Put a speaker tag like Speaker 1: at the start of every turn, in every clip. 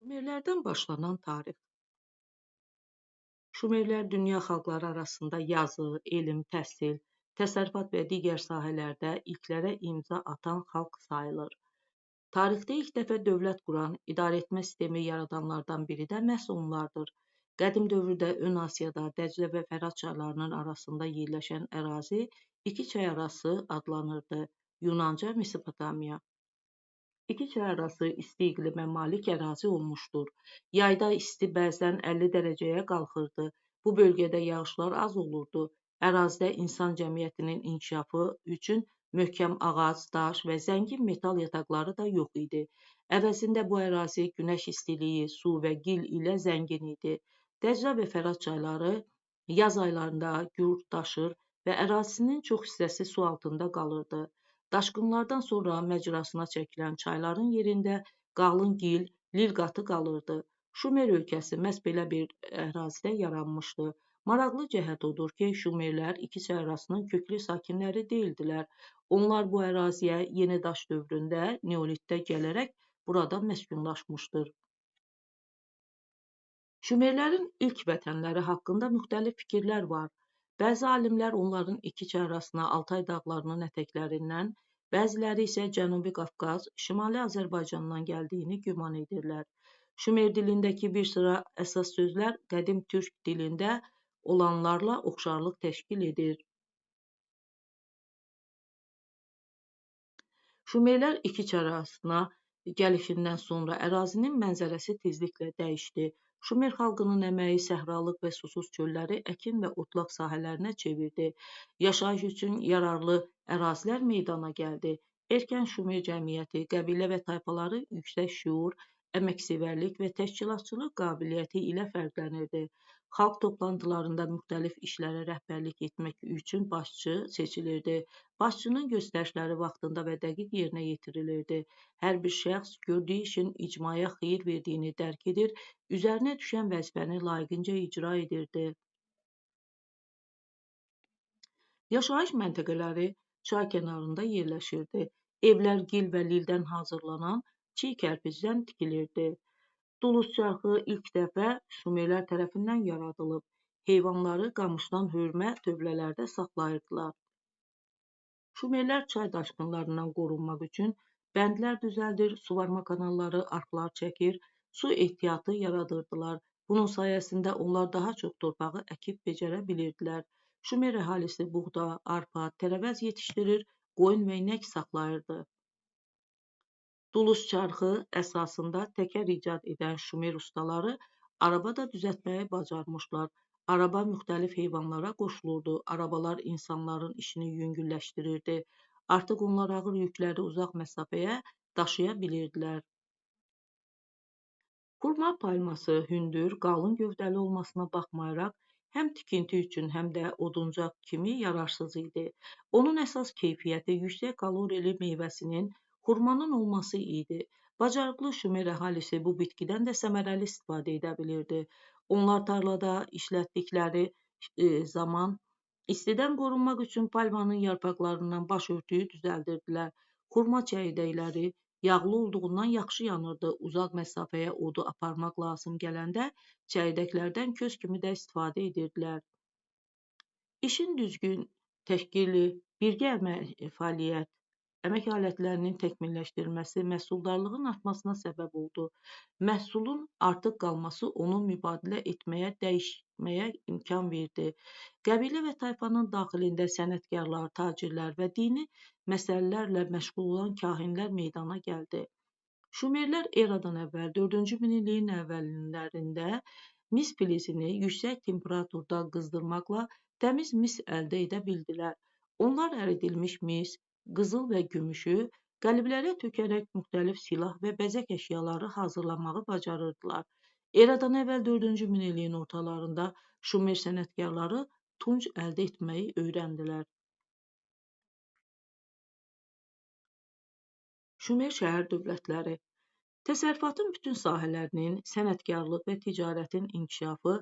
Speaker 1: Şumerlərdən başlanan tarix. Şumerlər dünya xalqları arasında yazı, elm, təhsil, təsərrüfat və digər sahələrdə ilklərə imza atan xalq sayılır. Tarixdə ilk dəfə dövlət quran, idarəetmə sistemi yaradanlardan biri də məhz onlardır. Qədim dövrdə Ön Asiyada Dəclə və Fərat çaylarının arasında yerləşən ərazi iki çay arası adlanırdı. Yunanca Mesopotamiya. İki çay arası isti iqlimə malik ərazi olmuşdur. Yayda isti bəzən 50 dərəcəyə qalxırdı. Bu bölgədə yağışlar az olurdu. Ərazidə insan cəmiyyətinin inkişafı üçün möhkəm ağac, daş və zəngin metal yataqları da yox idi. Əvəzində bu ərazi günəş istiliyi, su və gil ilə zəngin idi. Dəclə və Fərat çayları yaz aylarında gur daşır və ərazisinin çox hissəsi su altında qalırdı. Daşqınlardan sonra məcrasına çəkilən çayların yerində qalın gil, lil qatı qalırdı. Şumer ölkəsi məhz belə bir ərazidə yaranmışdı. Maraqlı cəhət odur ki, Şumerlər iki çay arasının köklü sakinləri deyildilər. Onlar bu əraziyə yeni daş dövründə, neolitdə gələrək burada məskunlaşmışdır. Şumerlərin ilk vətənləri haqqında müxtəlif fikirlər var. Bəzi alimlər onların iki çay arasına Altay dağlarının ətəklərindən, bəziləri isə Cənubi Qafqaz, Şimali Azərbaycandan gəldiyini güman edirlər. Şumer dilindəki bir sıra əsas sözlər qədim türk dilində olanlarla oxşarlıq təşkil edir. Şumerlər iki çay arasına gəlişindən sonra ərazinin mənzərəsi tezliklə dəyişdi. Şumer xalqının əməyi səhralıq və susuz çölləri əkin və otlaq sahələrinə çevirdi. Yaşayış üçün yararlı ərazilər meydana gəldi. Erkən Şumer cəmiyyəti, qəbilə və tayfaları yüksək şüur, əməksevərlik və təşkilatçılıq qabiliyyəti ilə fərqlənirdi. Xalq toplantılarında müxtəlif işlərə rəhbərlik etmək üçün başçı seçilirdi. Başçının göstərişləri vaxtında və dəqiq yerinə yetirilirdi. Hər bir şəxs gördüyü işin icmaya xeyir verdiyini dərk edir, üzərinə düşən vəzifəni layiqincə icra edirdi. Yaşayış məntəqələri çay kənarında yerləşirdi. Evlər gil və lildən hazırlanan çiy kərpicdən tikilirdi. Duluz çarxı ilk dəfə Şumerlər tərəfindən yaradılıb. Heyvanları qamışdan hörmə tövlələrdə saxlayırdılar. Şumerlər çay daşqınlarından qorunmaq üçün bəndlər düzəldir, suvarma kanalları, arxlar çəkir, su ehtiyatı yaradırdılar. Bunun sayəsində onlar daha çox torpağı əkib becərə bilirdilər. Şumer əhalisi buğda, arpa, tərəvəz yetişdirir, qoyun və inək saxlayırdı. Duluz çarxı əsasında təkər icad edən Şumer ustaları araba da düzəltməyi bacarmışlar. Araba müxtəlif heyvanlara qoşulurdu. Arabalar insanların işini yüngülləşdirirdi. Artıq onlar ağır yükləri uzaq məsafəyə daşıya bilirdilər. Xurma palması hündür, qalın gövdəli olmasına baxmayaraq, həm tikinti üçün, həm də oduncaq kimi yararsız idi. Onun əsas keyfiyyəti yüksək kalorili meyvəsinin xurmanın olması idi. Bacarıqlı Şumer əhalisi bu bitkidən də səmərəli istifadə edə bilirdi. Onlar tarlada işlətdikləri zaman istidən qorunmaq üçün palmanın yarpaqlarından baş örtüyü düzəldirdilər. Xurma çəyirdəkləri yağlı olduğundan yaxşı yanırdı. Uzaq məsafəyə odu aparmaq lazım gələndə çəyirdəklərdən köz kimi də istifadə edirdilər. İşin düzgün təşkili, birgə fəaliyyət, əmək alətlərinin təkmilləşdirilməsi məhsuldarlığın artmasına səbəb oldu. Məhsulun artıq qalması onu mübadilə etməyə, dəyişməyə imkan verdi. Qəbilə və tayfanın daxilində sənətkarlar, tacirlər və dini məsələlərlə məşğul olan kahinlər meydana gəldi. Şumerlər eradan əvvəl 4-cü minilliyin əvvəllərində mis filizini yüksək temperaturda qızdırmaqla təmiz mis əldə edə bildilər. Onlar əridilmiş mis, qızıl və gümüşü qəliblərə tökərək müxtəlif silah və bəzək əşyaları hazırlamağı bacarırdılar. Eradan əvvəl 4-cü minilliyin ortalarında Şumer sənətkarları tunc əldə etməyi öyrəndilər. Şumer şəhər dövlətləri. Təsərrüfatın bütün sahələrinin, sənətkarlıq və ticarətin inkişafı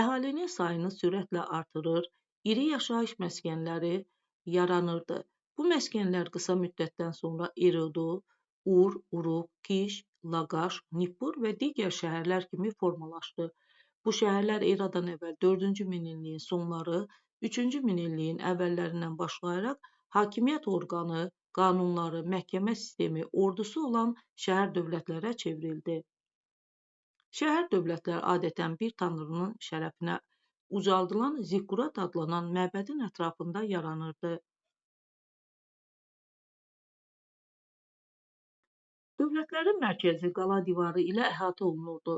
Speaker 1: əhalinin sayını sürətlə artırır, iri yaşayış məskənləri yaranırdı. Bu məskənlər qısa müddətdən sonra erodu, Ur, Uruq, Kiş, Laqaş, Nippur və digər şəhərlər kimi formalaşdı. Bu şəhərlər eradan əvvəl 4-cü minilliyin sonları, 3-cü minilliyin əvvəllərindən başlayaraq hakimiyyət orqanı, qanunları, məhkəmə sistemi, ordusu olan şəhər dövlətlərə çevrildi. Şəhər dövlətlər adətən bir tanrının şərəfinə ucaldılan zikkurat adlanan məbədin ətrafında yaranırdı. Dövlətlərin mərkəzi qala divarı ilə əhatə olunurdu.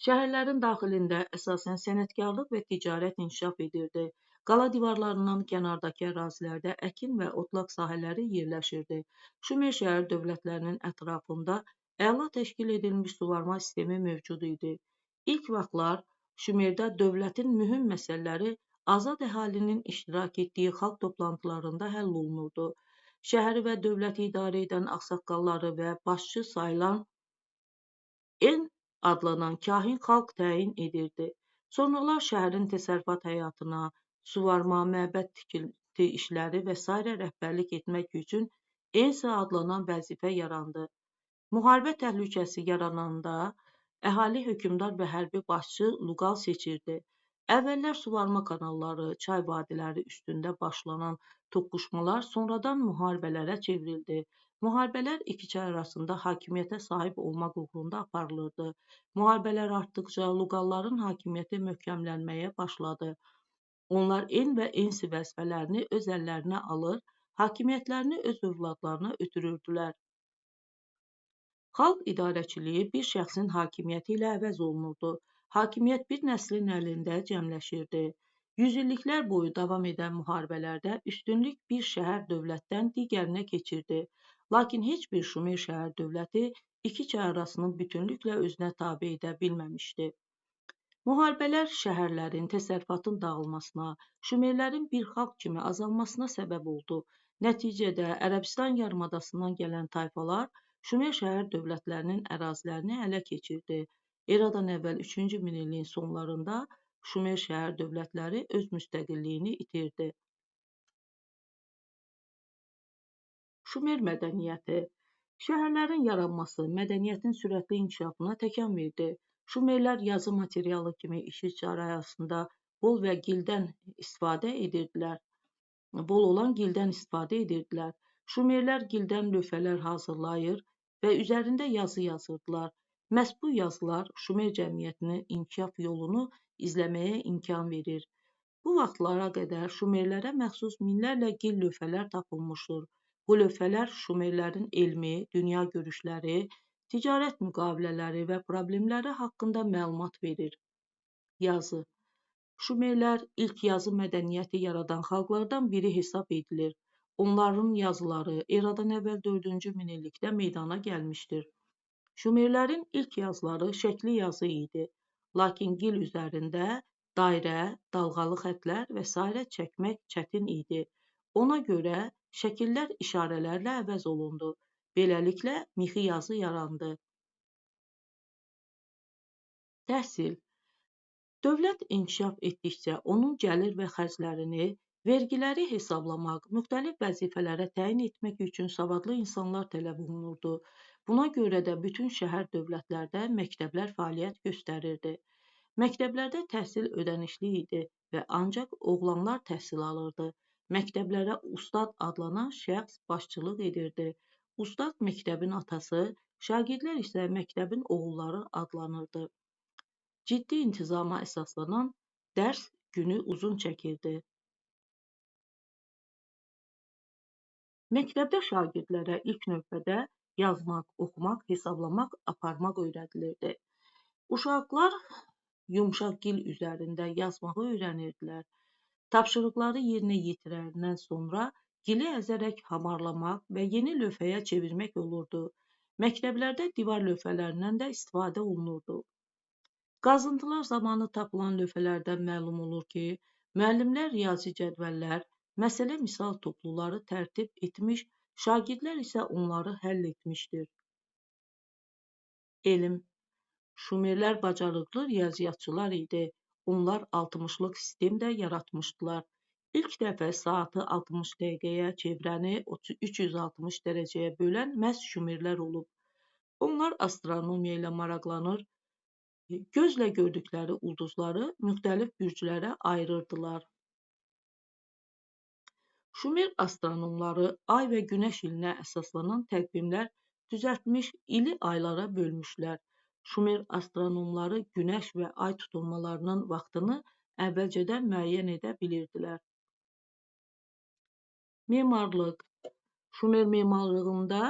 Speaker 1: Şəhərlərin daxilində əsasən sənətkarlıq və ticarət inkişaf edirdi. Qala divarlarından kənardakı ərazilərdə əkin və otlaq sahələri yerləşirdi. Şumer şəhər dövlətlərinin ətrafında əla təşkil edilmiş suvarma sistemi mövcud idi. İlk vaxtlar Şumerdə dövlətin mühüm məsələləri azad əhalinin iştirak etdiyi xalq toplantılarında həll olunurdu. Şəhəri və dövləti idarə edən ağsaqqalları və başçı sayılan En adlanan kahin xalq təyin edirdi. Sonralar şəhərin təsərrüfat həyatına, suvarma, məbəd tikinti işləri və s. rəhbərlik etmək üçün Ensa adlanan vəzifə yarandı. Müharibə təhlükəsi yarananda əhali hökmdar və hərbi başçı Luqal seçirdi. Əvvəllər suvarma kanalları, çay vadiləri üstündə başlanan toqquşmalar sonradan müharibələrə çevrildi. Müharibələr iki çay arasında hakimiyyətə sahib olmaq uğrunda aparılırdı. Müharibələr artdıqca Luqalların hakimiyyəti möhkəmlənməyə başladı. Onlar En və Ensi vəzifələrini öz əllərinə alır, hakimiyyətlərini öz övladlarına ötürürdülər. Xalq idarəçiliyi bir şəxsin hakimiyyəti ilə əvəz olunurdu. Hakimiyyət bir nəslin əlində cəmləşirdi. Yüzilliklər boyu davam edən müharibələrdə üstünlük bir şəhər dövlətdən digərinə keçirdi. Lakin heç bir Şumer şəhər dövləti iki çay arasını bütünlüklə özünə tabe edə bilməmişdi. Müharibələr şəhərlərin, təsərrüfatın dağılmasına, Şumerlərin bir xalq kimi azalmasına səbəb oldu. Nəticədə Ərəbistan yarımadasından gələn tayfalar Şumer şəhər dövlətlərinin ərazilərini ələ keçirdi. Eradan əvvəl 3-cü minilliyin sonlarında Şumer şəhər dövlətləri öz müstəqilliyini itirdi. Şumer mədəniyyəti şəhərlərin yaranması mədəniyyətin sürətli inkişafına təkan verdi. Şumerlər yazı materialı kimi işi sahəsində bol olan gildən istifadə edirdilər. Şumerlər gildən lövhələr hazırlayır və üzərində yazı yazırdılar. Məhz bu yazılar Şumer cəmiyyətinin inkişaf yolunu izləməyə imkan verir. Bu vaxtlara qədər Şumerlərə məxsus minlərlə gil lövhələr tapılmışdır. Bu lövhələr Şumerlərin elmi, dünya görüşləri, ticarət müqavilələri və problemləri haqqında məlumat verir. Yazı Şumerlər ilk yazı mədəniyyəti yaradan xalqlardan biri hesab edilir. Onların yazıları eradan əvvəl 4-cü minillikdə meydana gəlmişdir. Şumerlərin ilk yazıları şəkli yazı idi. Lakin gil üzərində dairə, dalğalı xətlər və s. çəkmək çətin idi. Ona görə şəkillər işarələrlə əvəz olundu. Beləliklə mixi yazı yarandı. Təhsil Dövlət inkişaf etdikcə onun gəlir və xərclərini, vergiləri hesablamaq, müxtəlif vəzifələrə təyin etmək üçün savadlı insanlar tələb olunurdu. Buna görə də bütün şəhər dövlətlərdə məktəblər fəaliyyət göstərirdi. Məktəblərdə təhsil ödənişli idi və ancaq oğlanlar təhsil alırdı. Məktəblərə ustad adlanan şəxs başçılıq edirdi. Ustad məktəbin atası, şagirdlər isə məktəbin oğulları adlanırdı. Ciddi intizama əsaslanan dərs günü uzun çəkirdi. Məktəbdə şagirdlərə ilk növbədə yazmaq, oxumaq, hesablamaq, aparmaq öyrədilirdi. Uşaqlar yumşaq gil üzərində yazmağı öyrənirdilər. Tapşırıqları yerinə yetirəndən sonra gili əzərək hamarlamaq və yeni lövhəyə çevirmək olurdu. Məktəblərdə divar lövhələrindən də istifadə olunurdu. Qazıntılar zamanı tapılan lövhələrdən məlum olur ki, müəllimlər riyazi cədvəllər, məsələ misal topluları tərtib etmiş, şagirdlər isə onları həll etmişdir. Elm Şumerlər bacarıqlı riyaziyyatçılar idi. Onlar 60-lıq sistem də yaratmışdılar. İlk dəfə saatı 60 dəqiqəyə çevrəni 360 dərəcəyə bölən məhz Şumerlər olub. Onlar astronomiya ilə maraqlanır, gözlə gördükləri ulduzları müxtəlif bürclərə ayırırdılar. Şumer astronomları ay və günəş ilinə əsaslanan təqvimlər düzəltmiş, ili aylara bölmüşlər. Şumer astronomları günəş və ay tutulmalarının vaxtını əvvəlcədən müəyyən edə bilirdilər. Memarlıq. Şumer memarlığında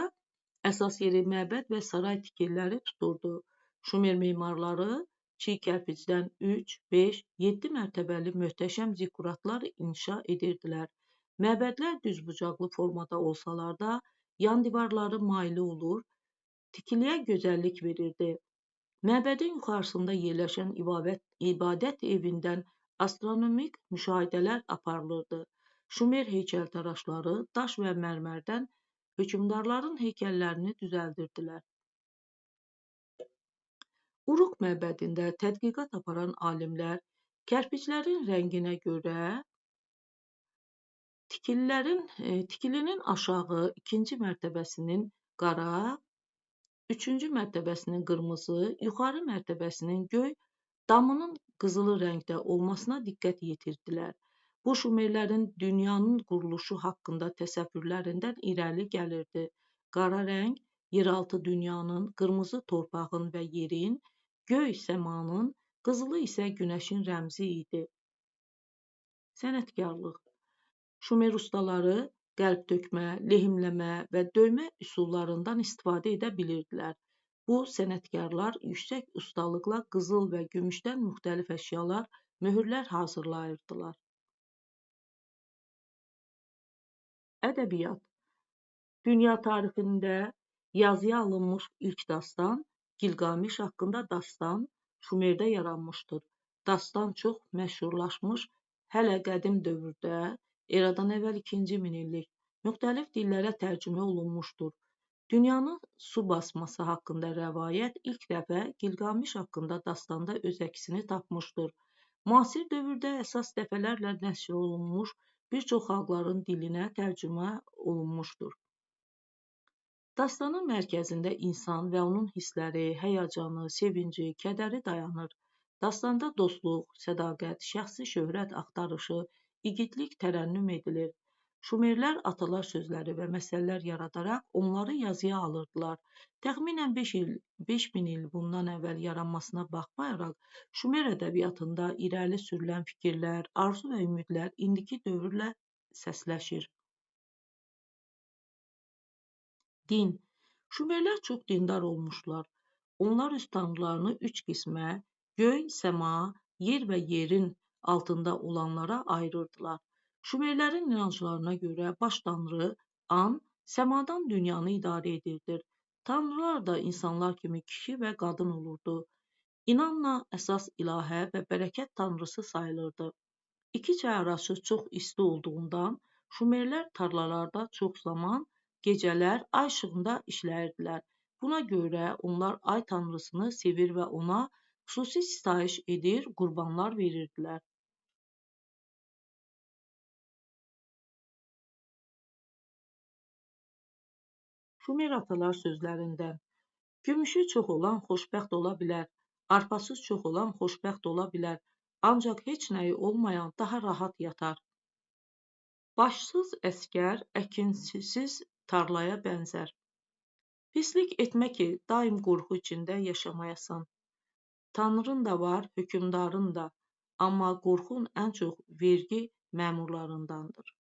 Speaker 1: əsas yeri məbəd və saray tikililəri tuturdu. Şumer memarları çiy kərpicdən 3, 5, 7 mərtəbəli möhtəşəm zikkuratlar inşa edirdilər. Məbədlər düzbucaqlı formada olsalar da, yan divarları maili olur, tikiliyə gözəllik verirdi. Məbədin yuxarısında yerləşən ibadət evindən astronomik müşahidələr aparılırdı. Şumer heykəltaraşları daş və mərmərdən hökmdarların heykəllərini düzəldirdilər. Uruq məbədində tədqiqat aparan alimlər kərpiclərin rənginə görə tikilinin aşağı 2-ci mərtəbəsinin qara, 3-cü mərtəbəsinin qırmızı, yuxarı mərtəbəsinin göy, damının qızılı rəngdə olmasına diqqət yetirdilər. Bu Şumerlərin dünyanın quruluşu haqqında təsəvvürlərindən irəli gəlirdi. Qara rəng yeraltı dünyanın, qırmızı torpağın və yerin, göy səmanın, qızılı isə günəşin rəmzi idi. Sənətkarlıq. Şumer ustaları qəlb tökmə, lehimləmə və döymə üsullarından istifadə edə bilirdilər. Bu sənətkarlar yüksək ustalıqla qızıl və gümüşdən müxtəlif əşyalar, möhürlər hazırlayırdılar. Ədəbiyyat. Dünya tarixində yazıya alınmış ilk dastan, Gilgameş haqqında dastan Şumerdə yaranmışdır. Dastan çox məşhurlaşmış, hələ qədim dövrdə, eradan əvvəl 2-ci minillik, müxtəlif dillərə tərcümə olunmuşdur. Dünyanın su basması haqqında rəvayət ilk dəfə Gilgameş haqqında dastanda öz əksini tapmışdır. Müasir dövrdə əsas dəfələrlə nəşr olunmuş, bir çox xalqların dilinə tərcümə olunmuşdur. Dastanın mərkəzində insan və onun hissləri, həyəcanı, sevinci, kədəri dayanır. Dastanda dostluq, sədaqət, şəxsi şöhrət axtarışı, igidlik tərənnüm edilir. Şumerlər atalar sözləri və məsəllər yaradaraq onları yazıya alırdılar. Təxminən 5000 il bundan əvvəl yaranmasına baxmayaraq, Şumer ədəbiyyatında irəli sürülən fikirlər, arzu və ümidlər indiki dövrlə səsləşir. Din. Şumerlər çox dindar olmuşlar. Onlar öz tanrılarını 3 qismə, göy, səma, yer və yerin altında olanlara ayırırdılar. Şumerlərin inanclarına görə baş tanrı An, səmadan dünyanı idarə edirdi. Tanrılar da insanlar kimi kişi və qadın olurdu. İnanla əsas ilahə və bərəkət tanrısı sayılırdı. İki çay arası çox isti olduğundan Şumerlər tarlalarda çox zaman gecələr ay işığında işləyirdilər. Buna görə onlar ay tanrısını sevir və ona xüsusi sitayiş edir, qurbanlar verirdilər. Şumer atalar sözlərindən gümüşü çox olan xoşbəxt ola bilər, arpasız çox olan xoşbəxt ola bilər, ancaq heç nəyi olmayan daha rahat yatar. Başsız əskər əkinsiz tarlaya bənzər. Pislik etmə ki, daim qorxu içində yaşamayasan. Tanrın da var, hökmdarın da, amma qorxun ən çox vergi məmurlarındandır.